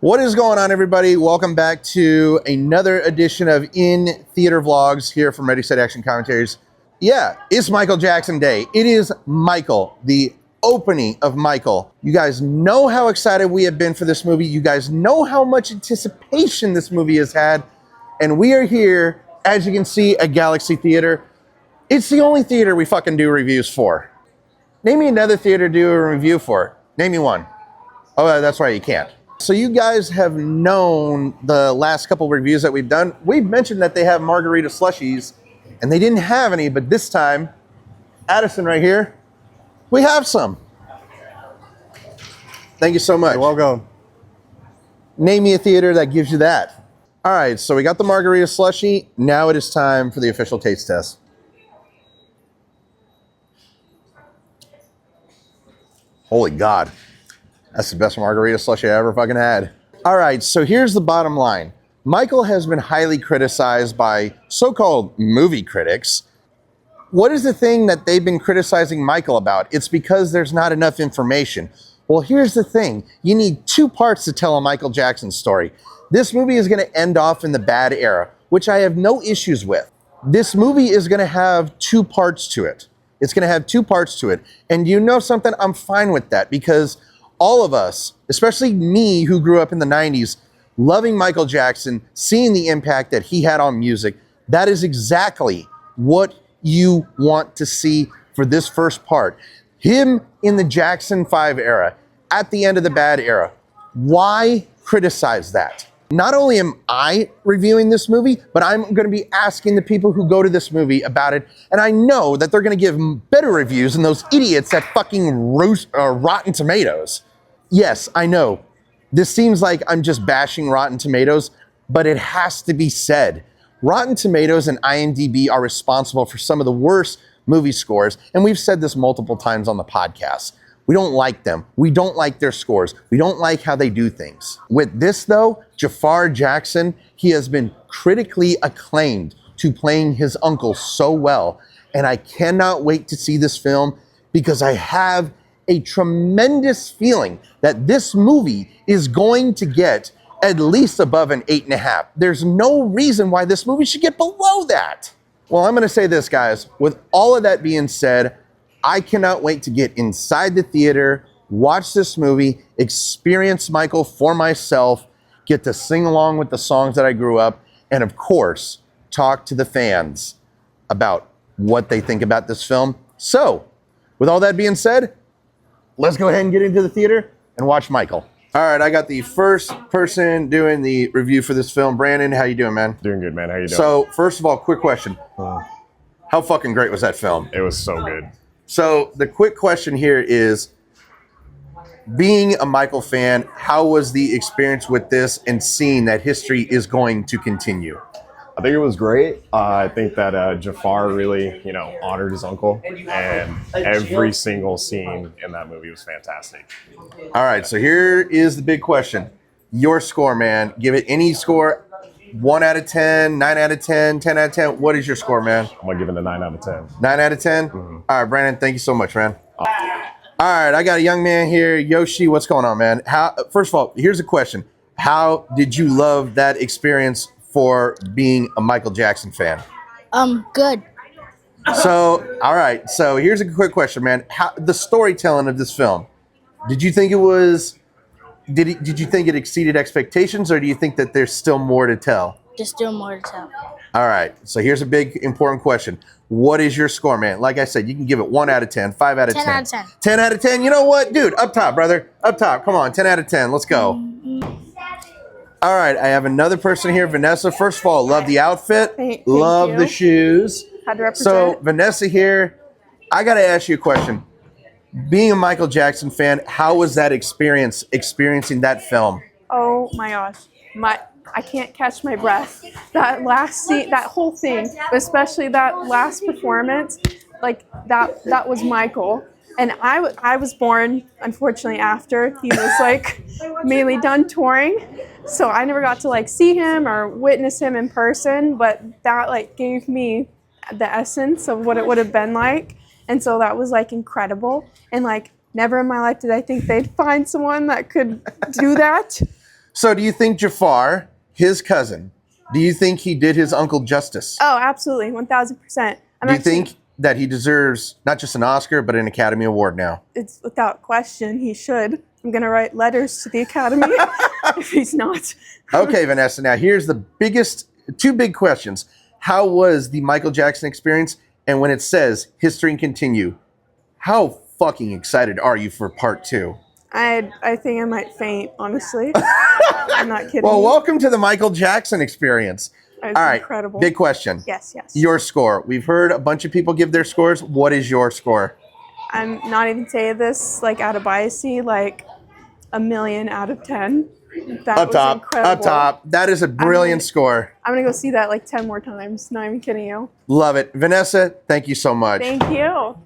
What is going on, everybody? Welcome back to another edition of In Theater Vlogs here from Ready, Set, Action Commentaries. Yeah, it's Michael Jackson Day. It is Michael, the opening of Michael. You guys know how excited we have been for this movie. You guys know how much anticipation this movie has had. And we are here, as you can see, at Galaxy Theater. It's the only theater we fucking do reviews for. Name me another theater to do a review for. Name me one. Oh, that's right, you can't. So you guys have known the last couple reviews that we've done. We've mentioned that they have margarita slushies, and they didn't have any, but this time, Addison right here, we have some. Thank you so much. You're welcome. Name me a theater that gives you that. All right, so we got the margarita slushie. Now it is time for the official taste test. Holy God. That's the best margarita slushie I ever fucking had. All right, so here's the bottom line. Michael has been highly criticized by so-called movie critics. What is the thing that they've been criticizing Michael about? It's because there's not enough information. Well, here's the thing. You need two parts to tell a Michael Jackson story. This movie is going to end off in the bad era, which I have no issues with. This movie is going to have two parts to it. It's going to have two parts to it. And you know something? I'm fine with that because all of us, especially me who grew up in the 90s, loving Michael Jackson, seeing the impact that he had on music, that is exactly what you want to see for this first part. Him in the Jackson 5 era, at the end of the bad era. Why criticize that? Not only am I reviewing this movie, but I'm going to be asking the people who go to this movie about it, and I know that they're going to give better reviews than those idiots at fucking Rotten Tomatoes. Yes, I know. This seems like I'm just bashing Rotten Tomatoes, but it has to be said. Rotten Tomatoes and IMDb are responsible for some of the worst movie scores, and we've said this multiple times on the podcast. We don't like them. We don't like their scores. We don't like how they do things. With this, though, Jaafar Jackson, he has been critically acclaimed to playing his uncle so well, and I cannot wait to see this film because I have a tremendous feeling that this movie is going to get at least above an 8.5. There's no reason why this movie should get below that. Well, I'm going to say this, guys. With all of that being said, I cannot wait to get inside the theater, watch this movie, experience Michael for myself, get to sing along with the songs that I grew up, and of course, talk to the fans about what they think about this film. So, with all that being said, let's go ahead and get into the theater and watch Michael. All right, I got the first person doing the review for this film. Brandon, how you doing, man? Doing good, man. How you doing? So, first of all, quick question. How fucking great was that film? It was so good. So, the quick question here is, being a Michael fan, how was the experience with this and seeing that history is going to continue? I think it was great. I think that Jaafar really, honored his uncle, and every single scene in that movie was fantastic. All right, so here is the big question. Your score, man. Give it any score. 1 out of 10, 9 out of 10, 10 out of 10. What is your score, man? I'm going to give it a 9 out of 10. 9 out of 10? Mm-hmm. All right, Brandon, thank you so much, man. All right, I got a young man here. Yoshi, what's going on, man? First of all, here's a question. How did you love that experience for being a Michael Jackson fan? Good. So, all right. So here's a quick question, man. The storytelling of this film, did you think it was, did you think it exceeded expectations, or do you think that there's still more to tell? Just doing more to tell. All right. So here's a big important question. What is your score, man? Like I said, you can give it 1 out of 10, 5 out of 10. 10 out of 10. 10 out of 10. You know what? Dude, up top, brother. Up top. Come on. 10 out of 10. Let's go. All right, I have another person here, Vanessa. First of all, love the outfit, Thank love you. the shoes. Had to represent. So, Vanessa here, I got to ask you a question. Being a Michael Jackson fan, how was that experiencing that film? Oh my gosh, I can't catch my breath. That last scene, that whole thing, especially that last performance, like that was Michael. And I was born, unfortunately, after he was mainly done touring. So I never got to see him or witness him in person, but that gave me the essence of what it would have been like. And so that was incredible. And never in my life did I think they'd find someone that could do that. So do you think Jaafar, his cousin, do you think he did his uncle justice? Oh, absolutely, 1000%. Do you think that he deserves not just an Oscar, but an Academy Award now? It's without question he should. I'm gonna write letters to the Academy if he's not. Okay, Vanessa. Now here's the two big questions. How was the Michael Jackson experience? And when it says history and continue, how fucking excited are you for part 2? I think I might faint, honestly. I'm not kidding. Well, welcome to the Michael Jackson experience. It's All right, incredible. big question. Yes. Your score. We've heard a bunch of people give their scores. What is your score? I'm not even saying this like out of biasy, like 1,000,000 out of 10. That Up was top, incredible. up top. That is a brilliant score. I'm gonna go see that like 10 more times. Not even kidding you. Love it. Vanessa, thank you so much. Thank you.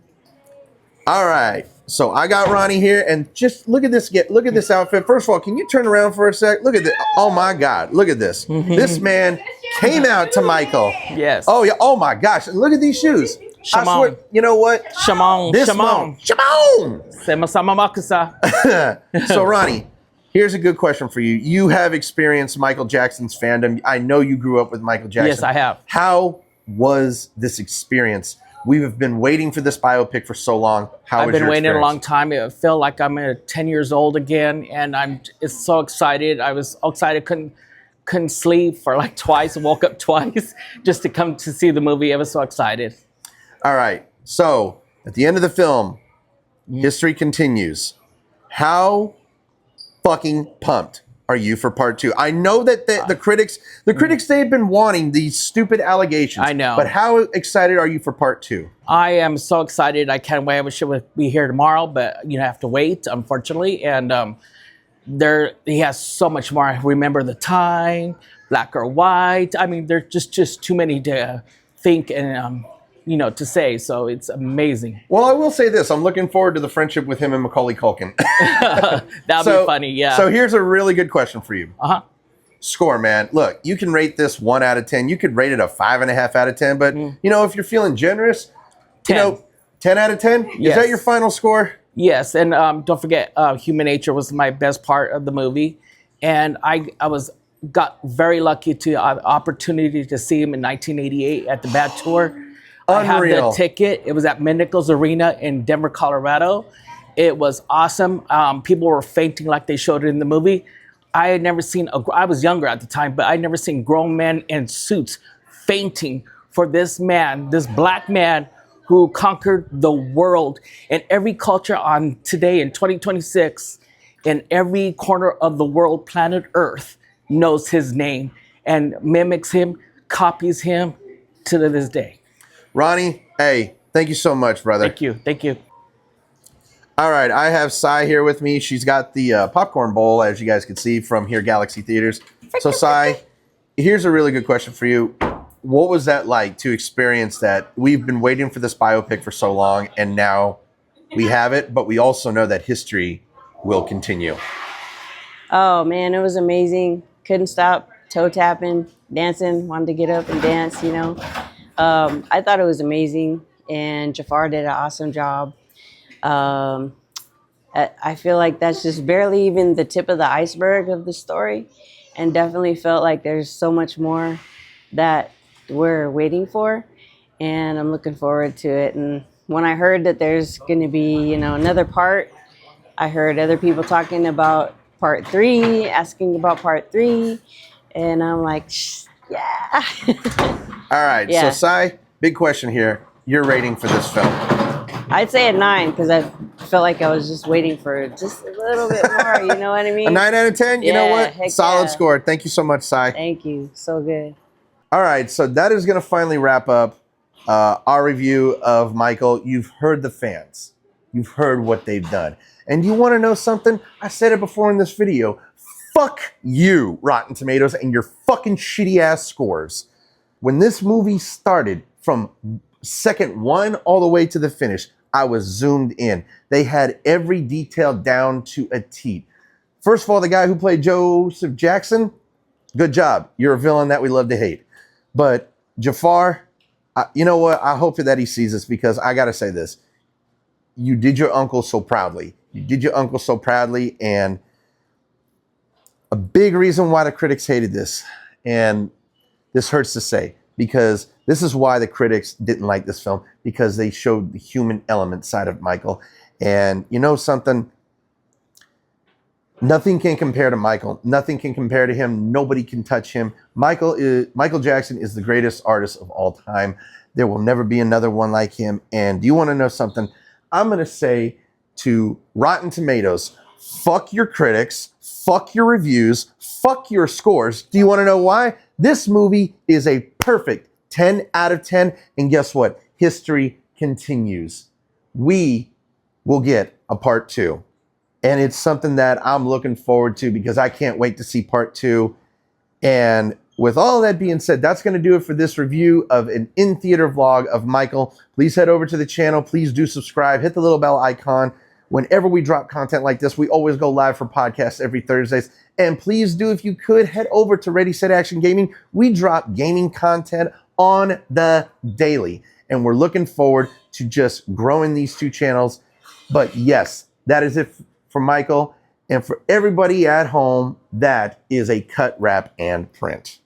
All right. So I got Ronnie here, and just look at this. Look at this outfit. First of all, can you turn around for a sec? Look at this. Oh my God. Look at this. This man came out to Michael. Yes. Oh yeah. Oh my gosh. And look at these shoes. I Shimon. swear, you know what? Shimon. This Shimon. Shimon. Sema. So Ronnie, here's a good question for you. You have experienced Michael Jackson's fandom. I know you grew up with Michael Jackson. Yes, I have. How was this experience? We have been waiting for this biopic for so long. I've been waiting a long time. I feel like I'm 10 years old again, and it's so excited. I was so excited, couldn't sleep for like twice, woke up twice just to come to see the movie. I was so excited. All right. So at the end of the film, history continues. How fucking pumped are you for part 2? I know that the critics, they've been wanting these stupid allegations. I know. But how excited are you for part 2? I am so excited. I can't wait. I wish it would be here tomorrow, but I have to wait, unfortunately. And he has so much more. I remember the time, black or white. I mean, there's just too many to think and to say. So it's amazing. Well, I will say this. I'm looking forward to the friendship with him and Macaulay Culkin. That'll be funny, yeah. So here's a really good question for you. Uh-huh. Score, man. Look, you can rate this 1 out of 10. You could rate it a 5.5 out of 10. But, if you're feeling generous, 10. 10 out of 10? Yes. Is that your final score? Yes, and don't forget, Human Nature was my best part of the movie. And I got very lucky to opportunity to see him in 1988 at the Bad Tour. Unreal. I have the ticket. It was at Nichols Arena in Denver, Colorado. It was awesome. People were fainting like they showed it in the movie. I had never seen, I was younger at the time, but I'd never seen grown men in suits fainting for this man, this black man who conquered the world. And every culture on today in 2026, in every corner of the world, planet Earth, knows his name and mimics him, copies him to this day. Ronnie, hey, thank you so much, brother. Thank you. All right, I have Sai here with me. She's got the popcorn bowl, as you guys can see from here, Galaxy Theaters. So Sai, here's a really good question for you. What was that like to experience that? We've been waiting for this biopic for so long, and now we have it, but we also know that history will continue. Oh man, it was amazing. Couldn't stop toe tapping, dancing, wanted to get up and dance, I thought it was amazing, and Jaafar did an awesome job. I feel like that's just barely even the tip of the iceberg of the story, and definitely felt like there's so much more that we're waiting for, and I'm looking forward to it. And when I heard that there's going to be, another part, I heard other people talking about part 3, asking about part 3, and I'm like, yeah. All right, Yeah. So Sai, big question here. Your rating for this film? I'd say a 9 because I felt like I was just waiting for just a little bit more. You know what I mean? A 9 out of 10? You know Yeah, what? heck Solid yeah. score. Thank you so much, Sai. Thank you. So good. All right, so that is going to finally wrap up our review of Michael. You've heard the fans. You've heard what they've done. And you want to know something? I said it before in this video. Fuck you, Rotten Tomatoes, and your fucking shitty ass scores. When this movie started, from second 1 all the way to the finish, I was zoomed in. They had every detail down to a T. First of all, the guy who played Jaafar Jackson, good job. You're a villain that we love to hate. But Jaafar, you know what? I hope that he sees this, because I got to say this. You did your uncle so proudly. You did your uncle so proudly, and A big reason why the critics hated this, and this hurts to say, because this is why the critics didn't like this film, because they showed the human element side of Michael. And you know something? Nothing can compare to Michael. Nothing can compare to him. Nobody can touch him. Michael Jackson is the greatest artist of all time. There will never be another one like him. And do you want to know something? I'm going to say to Rotten Tomatoes, fuck your critics, fuck your reviews, fuck your scores. Do you want to know why? This movie is a perfect 10 out of 10. And guess what? History continues. We will get a part 2. And it's something that I'm looking forward to because I can't wait to see part 2. And with all that being said, that's going to do it for this review of an in-theater vlog of Michael. Please head over to the channel. Please do subscribe. Hit the little bell icon. Whenever we drop content like this, we always go live for podcasts every Thursdays. And please do, if you could, head over to Ready, Set, Action Gaming. We drop gaming content on the daily. And we're looking forward to just growing these 2 channels. But yes, that is it for Michael. And for everybody at home, that is a cut, wrap, and print.